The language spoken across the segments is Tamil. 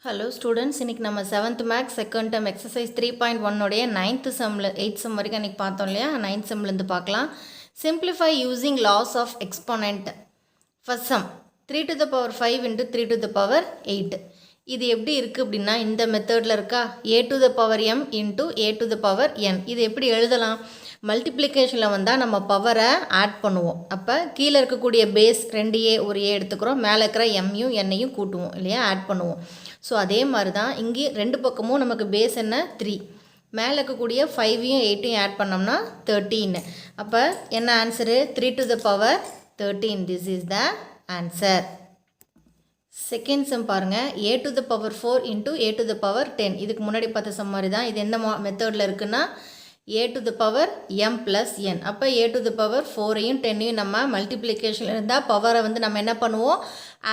ஹலோ ஸ்டூடெண்ட்ஸ், இன்றைக்கி நம்ம 7th maths second term exercise 3.1 உடைய 9th சம்மில் 8th சம் வரைக்கும் இன்றைக்கி பார்த்தோம் இல்லையா. 9th சம்லேருந்து பார்க்கலாம். Simplify using laws of exponent. First sum 3 to the power 5 into 3 to the power 8. இது எப்படி இருக்குது அப்படின்னா இந்த மெத்தடில் இருக்கா, a to the power m into a to the power n. இது எப்படி எழுதலாம்? மல்டிப்ளிகேஷனில் வந்தால் நம்ம பவரை ஆட் பண்ணுவோம். அப்போ கீழே இருக்கக்கூடிய பேஸ் 2a ஒரு a எடுத்துக்கிறோம், மேலே இருக்கிற எம்மையும் என்னையும் கூட்டுவோம் இல்லையா, ஆட் பண்ணுவோம். ஸோ அதே மாதிரி தான் இங்கே ரெண்டு பக்கமும் நமக்கு பேஸ் என்ன 3, மேலே இருக்கக்கூடிய 5ஐயும் 8ஐயும் ஆட் பண்ணோம்னா 13. அப்போ என்ன answer? 3 to the power 13. This is the answer. Second sum பாருங்கள், a to the power 4 into a to the power 10. இதுக்கு முன்னாடி பார்த்த சம் மாதிரி தான். இது எந்த மெத்தடில் இருக்குன்னா a to the power m plus n. அப்போ a to the power 4ஐயும் 10ஐயும் நம்ம மல்டிப்ளிகேஷனில் இருந்தால் பவரை வந்து நம்ம என்ன பண்ணுவோம்,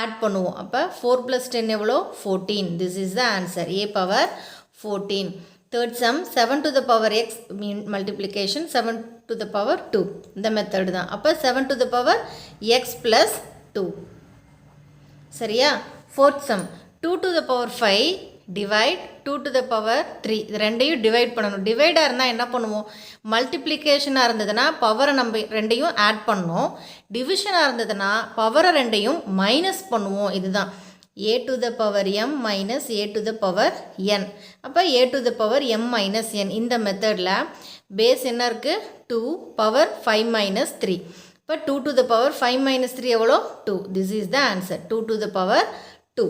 ஆட் பண்ணுவோம். அப்போ 4 plus 10 எவ்வளோ? 14. This is the answer, a power 14. Third sum 7 to the power x multiplication 7 to the power 2. இந்த மெத்தடு தான். அப்போ 7 to the power x plus 2. சரியா? Fourth some 2 to the power 5 divide 2 to the power 3. இது ரெண்டையும் டிவைட் பண்ணணும். டிவைடாக இருந்தால் என்ன பண்ணுவோம், மல்டிப்ளிகேஷனாக இருந்ததுன்னா பவரை நம்ம ரெண்டையும் ஆட் பண்ணணும். டிவிஷனாக இருந்ததுன்னா பவரை ரெண்டையும் மைனஸ் பண்ணுவோம். இதுதான் a to the power m minus a to the power n. அப்போ a to the power m minus n. இந்த மெத்தடில் பேஸ் என்ன இருக்குது? 2 power 5 minus 3. இப்போ 2 to the power 5 minus 3 எவ்வளோ? 2. This is the answer, 2 to the power 2.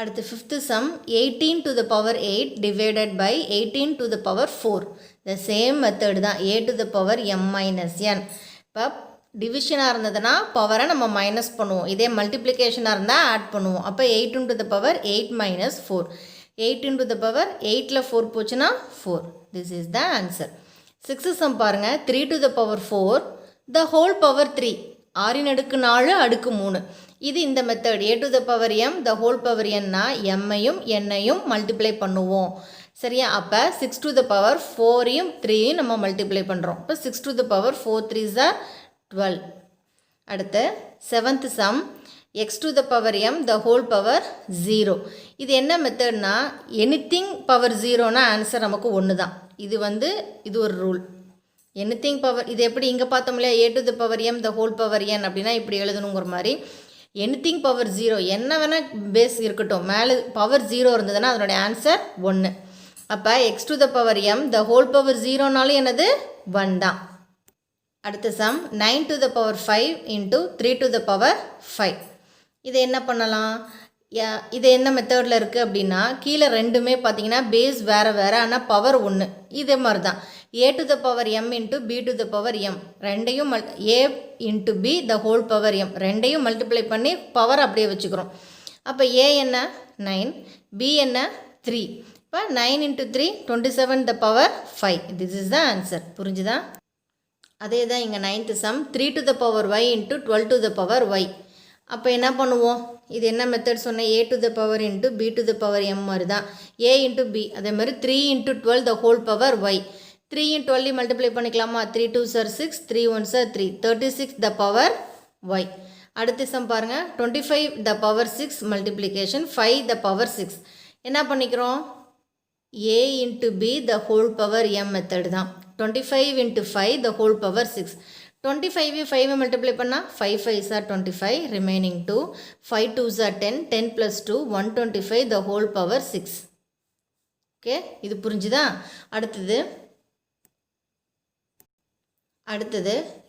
அடுத்து fifth some 18 to the power 8 divided by 18 to the power 4. the same method தான், a to the power m minus n. இப்போ டிவிஷனாக இருந்ததுன்னா பவரை நம்ம மைனஸ் பண்ணுவோம், இதே மல்டிப்ளிகேஷனாக இருந்தால் ஆட் பண்ணுவோம். அப்போ 8 into the power 8 minus 4. 8 into the power 8ல் 4 போச்சுன்னா 4. This is the answer. Sixth some பாருங்கள், 3 to the power 4 the whole power 3. 6 அடுக்கு 4 அடுக்கு 3. இது இந்த method a to the power m the whole power n. எம்மையும் என்னையும் மல்டிப்ளை பண்ணுவோம். சரியா? அப்போ 6 to the power 4ஐயும் 3ஐயும் நம்ம மல்டிப்ளை பண்ணுறோம். இப்போ 6 to the power 4 3s are 12. அடுத்து seventh some x to the power m the whole power 0. இது என்ன மெத்தட்னா எனிதிங் பவர் 0னா ஆன்சர் நமக்கு ஒன்று தான். இது ஒரு ரூல். எனிதிங் பவர், இது எப்படி இங்கே பார்த்தோம் இல்லையா, a to the power m the whole power n அப்படின்னா இப்படி எழுதணுங்கிற மாதிரி. எனிதிங் பவர் 0 என்ன வேணால் பேஸ் இருக்கட்டும், மேலே பவர் 0 இருந்ததுன்னா அதனுடைய ஆன்சர் 1. அப்போ x to the power m the whole power 0னாலும் என்னது 1 தான். அடுத்த some 9 to the power 5 into 3 to the power 5. இதை என்ன பண்ணலாம், இது என்ன மெத்தடில் இருக்குது அப்படின்னா கீழே ரெண்டுமே பார்த்தீங்கன்னா பேஸ் வேறு வேறு, ஆனால் பவர் 1. இதே மாதிரி தான் a to the power m into b to the power m. ரெண்டையும் a into b the whole power m ரெண்டையும் மல்டிப்ளை பண்ணி பவர் அப்படியே வச்சுக்கிறோம். அப்போ a என்ன 9, b என்ன 3. இப்போ 9 into 3 27 the power 5. This is the answer. புரிஞ்சுதா? அதே தான் இங்கே 9th some 3 to the power y into 12 to the power y. அப்போ என்ன பண்ணுவோம், இது என்ன மெத்தட் சொன்ன, a to the power into b to the power m மாதிரி தான். a into b அதே மாதிரி 3 into 12 the whole power y. 3 in 12 multiply பண்ணிக்கலாமா, 3 2s are 6, 3 1s are 3, 36 the power y. அடுத்த சம் பாருங்கள், 25 the power 6 multiplication 5 the power 6. என்ன பண்ணிக்கிறோம், a into b the whole power m method தான். 25 into 5 the whole power 6. 25 5 multiply பண்ணால் 5 5s are 25, remaining 2, 5 2s are 10, 10 plus 2 125 the whole power 6. Okay, இது புரிஞ்சுதா? அடுத்தது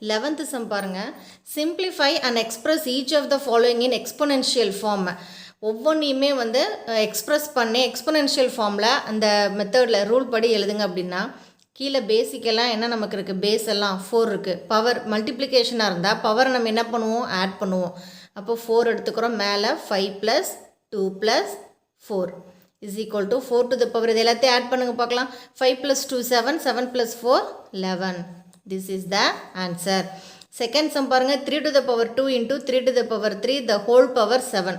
11th சம் பாருங்கள், simplify and express each of the following in exponential form. ஒவ்வொன்றையுமே வந்து எக்ஸ்பிரஸ் பண்ணி எக்ஸ்பொனென்ஷியல் ஃபார்மில் அந்த மெத்தடில் ரூல் படி எழுதுங்க அப்படின்னா கீழே பேசிக்கெல்லாம் என்ன நமக்கு இருக்குது, பேஸ் எல்லாம் 4 இருக்குது. பவர் மல்டிப்ளிகேஷனாக இருந்தால் பவரை நம்ம என்ன பண்ணுவோம், ஆட் பண்ணுவோம். அப்போ 4 எடுத்துக்கிறோம், மேலே 5 + 2 + 4 is equal to 4 to the power. இது எல்லாத்தையும் ஆட் பண்ணுங்க பார்க்கலாம். 5 + 2 7, 7 + 4 11. This is the answer. Second sum பாருங்கள், 3 to the power 2 into 3 to the power 3 the whole power 7.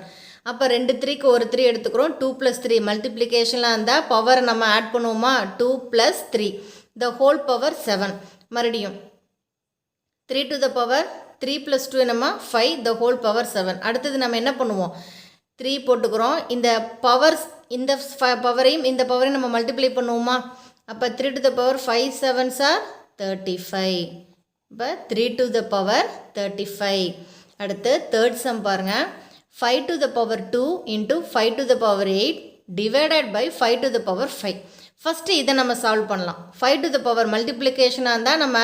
அப்போ 2 3க்கு ஒரு 3 எடுத்துக்கிறோம். 2 + 3 மல்டிப்ளிகேஷனில் இருந்தால் பவரை நம்ம ஆட் பண்ணுவோமா, 2 + 3 the whole power 7. மறுபடியும் 3 to the power 3 + 2 என்னம்மா 5 the whole power 7. அடுத்தது நம்ம என்ன பண்ணுவோம், 3 போட்டுக்கிறோம். இந்த பவர்ஸ் இந்த பவரையும் இந்த பவரையும் நம்ம மல்டிப்ளை பண்ணுவோமா, அப்போ 3 to the power 5 7s are 35. இப்போ 3 to the power 35. அடுத்து தேர்ட் சம் பாருங்கள், 5 to the power 2 into 5 to the power 8 divided by 5 to the power 5. First இதை நம்ம சால்வ் பண்ணலாம். 5 to the power மல்டிப்ளிகேஷனாக இருந்தால் நம்ம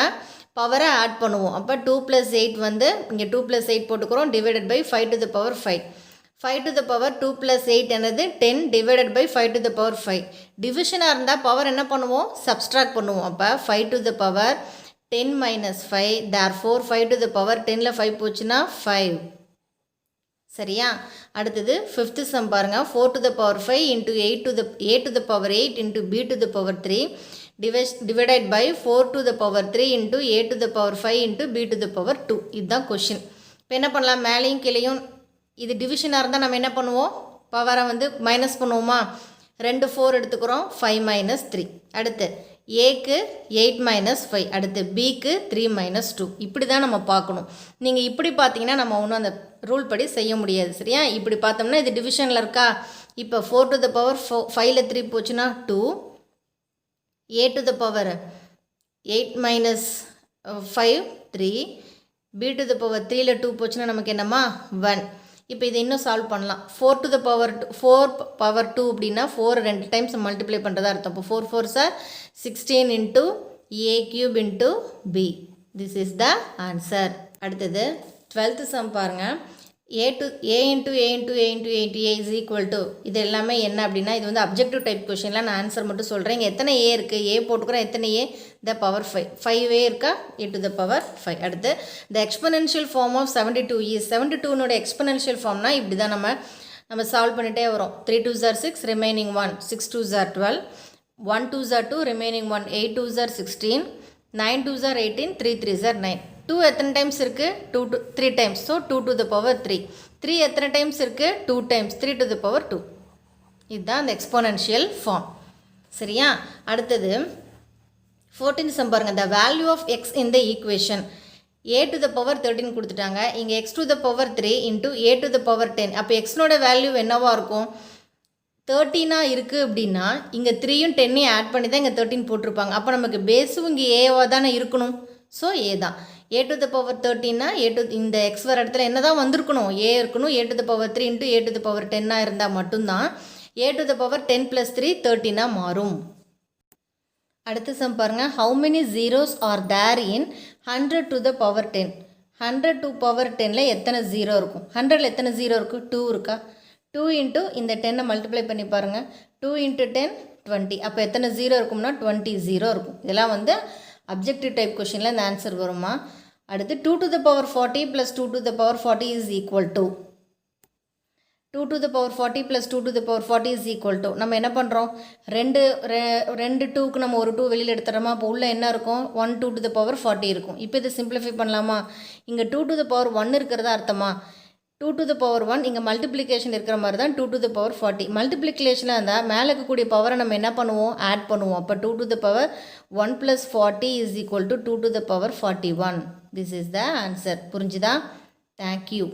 பவரை ஆட் பண்ணுவோம். அப்போ 2 + 8 வந்து இங்கே 2 + 8 போட்டுக்கிறோம், divided by 5 to the power 5. 5 to the power 2 + 8 என்னது 10 divided by 5 to the power 5. டிவிஷனாக இருந்தால் பவர் என்ன பண்ணுவோம், சப்ஸ்ட்ராக்ட் பண்ணுவோம். அப்போ 5 to the power 10 - 5, therefore 5 to the power 10ல் 5 போச்சுன்னா 5. சரியா? அடுத்தது ஃபிஃப்த் சம் பாருங்கள், 4 to the power 5 into a to the power 8 into b to the power 3 divided by 4 to the power 3 into a to the power 5 into b to the power 2. இதுதான் கொஷின். இப்போ என்ன பண்ணலாம், மேலேயும் கீழேயும் இது டிவிஷனாக இருந்தால் நம்ம என்ன பண்ணுவோம், பவரை வந்து மைனஸ் பண்ணுவோமா, 2 4 எடுத்துக்கிறோம், 5 - 3. அடுத்து ஏக்கு 8 - 5, அடுத்து பிக்கு 3 - 2. இப்படி தான் நம்ம பார்க்கணும். நீங்கள் இப்படி பார்த்தீங்கன்னா நம்ம ஒன்றும் அந்த ரூல் படி செய்ய முடியாது. சரியா? இப்படி பார்த்தோம்னா இது டிவிஷனில் இருக்கா, இப்போ 4 to the power 5ல் 3 போச்சுன்னா 2, a to the power 8 - 5 3, b to the power 3ல் 2 போச்சுன்னா நமக்கு என்னம்மா 1. இப்போ இதை இன்னும் சால்வ் பண்ணலாம். 4 to the power 2 அப்படின்னா 4 2 டைம்ஸ் மல்டிப்ளை பண்ணுறதா அர்த்தம். இப்போ 4 4s are 16 into a cube into b. This is the answer. அடுத்தது 12th sum பாருங்கள், a into a is equal to, இது எல்லாமே என்ன அப்படின்னா இது வந்து அப்ஜெக்டிவ் டைப் கொஷினில் நான் ஆன்சர் மட்டும் சொல்கிறேன். இங்கே எத்தனை ஏ இருக்குது, ஏ போட்டுக்கிறோம், எத்தனை ஏ த பவர் 5 ஏ இருக்கா, a to the power 5. அடுத்து the exponential form of 72 is 72னோட exponential ஃபார்ம்னா இப்படி தான் நம்ம சால்வ் பண்ணிகிட்டே வரோம். 3 2s are 6, remaining 1, 6 2s are 12, 1 2s are 2, remaining 1, 8 2s are 16, 9 2s are 18, 3 3s are 9. 2 எத்தனை டைம்ஸ் இருக்குது, 3 times, so 2 to the power 3. 3 எத்தனை டைம்ஸ் இருக்குது, 2 டைம்ஸ், 3 to the power 2. இதுதான் அந்த எக்ஸ்போனென்ஷியல் ஃபார்ம். சரியா? அடுத்தது 14th சம் பாருங்கள், the value of x in the equation a to the power 13 கொடுத்துட்டாங்க. இங்கே x to the power 3 into a to the power 10. அப்போ எக்ஸ்னோட வேல்யூ என்னவாக இருக்கும், 13 இருக்குது அப்படின்னா இங்கே 3யும் 10யும் ஆட் பண்ணி தான் இங்கே 13 போட்டிருப்பாங்க. அப்போ நமக்கு பேஸும் இங்கே ஏவாக தானே இருக்கணும், ஸோ ஏ தான். a to the power 13னா இந்த எக்ஸ் வர இடத்துல என்ன தான் வந்திருக்கணும், ஏ இருக்கணும். a to the power 3 into a to the power 10 இருந்தால் மட்டும்தான் a to the power 10 + 3 13 மாறும். அடுத்த சம் பாருங்கள், how many zeros are there in 100 to the power 10? 100 to power 10ல் எத்தனை ஜீரோ இருக்கும், 100ல் எத்தனை ஜீரோ இருக்குது, 2 இருக்கா. 2 into இந்த 10 மல்டிப்ளை பண்ணி பாருங்கள், 2 into 10 20. அப்போ எத்தனை ஜீரோ இருக்கும்னா 20 ஜீரோ இருக்கும். இதெல்லாம் வந்து அப்ஜெக்டிவ் டைப் கொஷினில் இந்த ஆன்சர் வருமா. அடுத்து 2 to the power 40 plus 2 to the power 40 is equal to 2 to the power 40 plus 2 to the power 40 is equal to, நம்ம என்ன பண்ணுறோம், ரெண்டு 2க்கு நம்ம ஒரு 2 வெளியில் எடுத்துறோமா, அப்போ உள்ள என்ன இருக்கும், 1 2 to the power 40 இருக்கும். இப்போ இதை சிம்பிளிஃபை பண்ணலாமா, இங்கே 2 to the power 1 இருக்கிறதா அர்த்தமா, 2 to the power 1 இங்கே மல்டிப்ளிகேஷன் இருக்கிற மாதிரி தான் 2 to the power 40. மல்டிப்ளிகேஷனாக இருந்தால் மேலே இருக்கக்கூடிய பவரை நம்ம என்ன பண்ணுவோம், ஆட் பண்ணுவோம். அப்போ 2 to the power 1 plus 40 is equal to 2 to the power 41. This is the answer. புரிஞ்சுதா? Thank you.